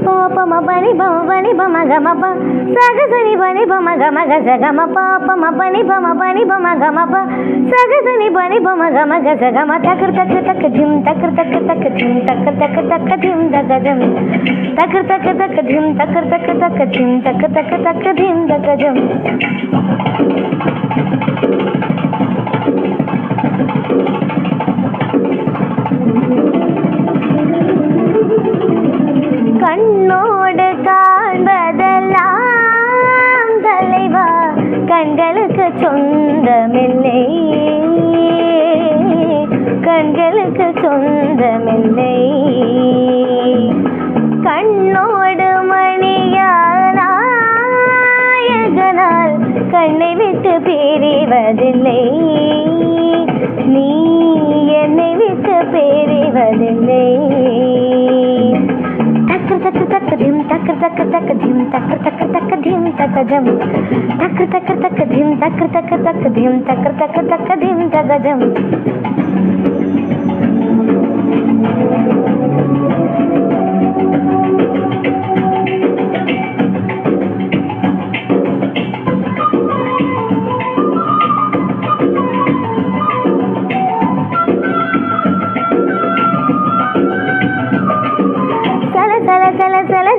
பாப்பம பனி பம பனி பம கமப சகசனி பனி பம கம கசகம பாப்பம பனி பம கமப சகசனி பனி பம கம கசகம தக்கர் தக்க தக்க திம் தக்கர் தக்க தக்க திம் தக்கர் தக்க தக்க திம் தகஜம் தக்கர் தக்க தக்க திம் தக்கர் தக்க தக்க திம் தக்கர் தக்க தக்க திம் தகஜம் கண்ணோடு காண்பதெல்லாம் தலைவா கண்களுக்கு சொந்தமில்லை கண்களுக்கு சொந்தமில்லை கண்ணோடு மணியானாயகனால் கண்ணை விட்டு பிரிவதில்லை நீ என்னை விட்டு பிரிவதில்லை तक तक धिम तक तक तक धिम तक तक तक धिम तक जम तक तक तक धिम तक तक तक धिम तक तक तक धिम तक जम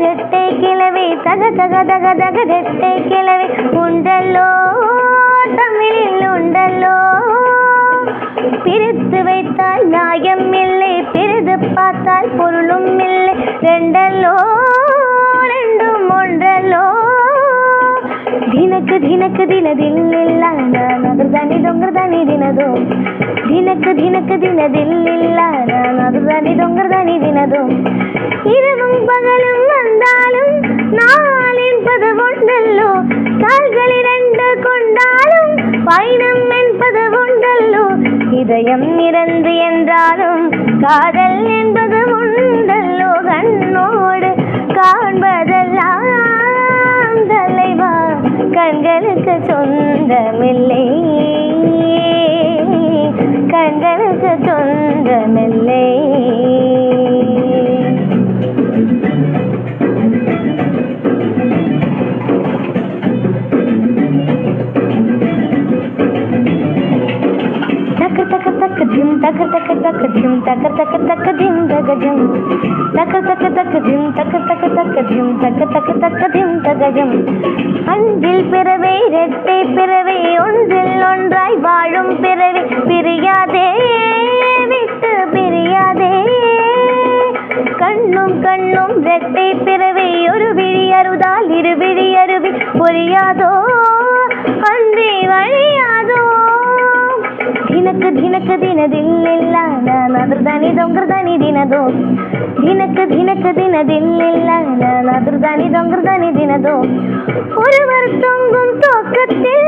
ரெட்டை கிழவி தக தக தக தக ரெட்டை கிழவி உண்டல்லோ தமிழில் உண்டல்லோ பிரித்து வைத்தால் நியாயம் இல்லை பிரிது பார்த்தால் பொருளும் இல்லை ரெண்டல்லோ ரெண்டும் ஒன்றல்லோ ದಿನಕ್ಕೆ ದಿನಕ್ಕೆ ದಿನದಿಲ್ಲ ನಾನಾದ್ರೂ ದೊಂಗರದಾನಿ ದಿನದು ದಿನಕ್ಕೆ ದಿನಕ್ಕೆ ದಿನದಿಲ್ಲ ನಾನಾದ್ರೂ ದೊಂಗರದಾನಿ ದಿನದು இரவும் பகலும் வந்தாலும் நாள் என்பது ஒன்றல்லோ கால்கள் இரண்டு கொண்டாலும் பயணம் என்பது ஒன்றல்லோ இதயம் இறந்து என்றாலும் காதல் என்பது உண்டல்லோ கண்ணோடு காண்பதெல்லாம் தலைவா கண்களுக்கு சொந்தமில்லை கண்களுக்கு சொந்தமில்லை धिम तक तक तक धिम तक तक तक धिम तगजम तक तक तक धिम तक तक तक धिम तक तक तक धिम तगजम அன்றில் பிறவை இரட்டை பிறவை ஒன்றில் ஒன்றாய் வாழும் பிறவி பிரியாதே விட்டு பிரியாதே கண்ணும் கண்ணும் இரட்டை பிறவி ஒரு விழி அறுதால் இரு விழி அருவி புரியாதோ அன்றி வழியாதோ ದಿನಕ್ಕೆ ದಿನಕ್ಕೆ ದಿನದಿಲ್ಲ ನಾನಾದ್ರೂ ದೊಂಗರದಾನಿ ದಿನದು ದಿನಕ್ಕೆ ದಿನಕ್ಕೆ ದಿನದಿಲ್ಲ நானாದ್ರೂ ದೊಂಗರದಾನಿ ದಿನದು ஒருவர் தொங்கும் தோக்கத்தில்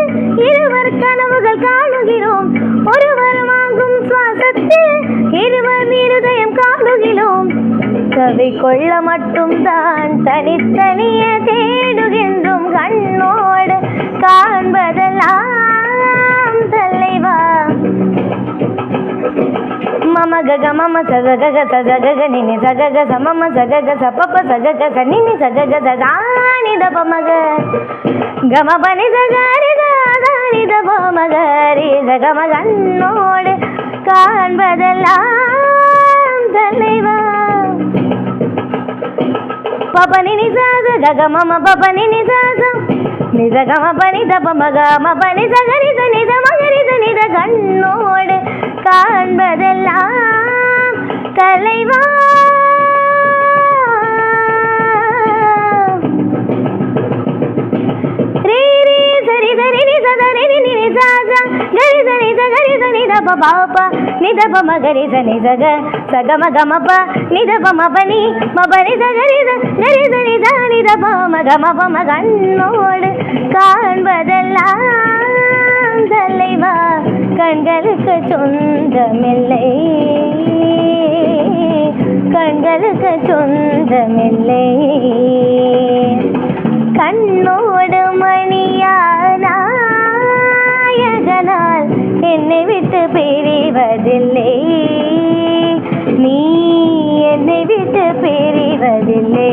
இருவர் கனவுகள் காணுகிறோம் ஒருவர் வாங்கும் சுவாசத்தில் இருவர் இருதயம் காணுகிறோம் கவி கொள்ள மட்டும் தான் தனித்தனிய தேடுகின்றோம் கண்ணோடு காண்பதெல்லாம் தலைவா மம கக மம சக க சக க நினி சக க சமம சக க சப்பப்ப சக க சனினி சக க சதானி த பமக கம பனி சகரி தானி த பமக ரி சக மகன்னோடு காண்பதெல்லாம் தலைவா பபனி நிசாச கக மம பபனி நிசாச நித கம பனி த பமக ம பனி சகரி த நித மகரி த நித கண்ணோடு காண்பதெல்லாம் தலைவா ரீ ரீ சரி சரி நி சதரி நி நி சாசா கரி சரி சகரி சனி த பப நித பம கரி சனி சக சகம கமப நித பம பனி மபனி சகரி கரி சனி தானி த பம கம பம கண்ணோடு காண்பதெல்லாம் தலைவா கண்களுக்கு சொந்தமில்லை கண்களுக்கு சொந்தமில்லை கண்ணோடு மணியானாயகனால் என்னை விட்டு பிரிவதில்லை நீ என்னை விட்டு பிரிவதில்லை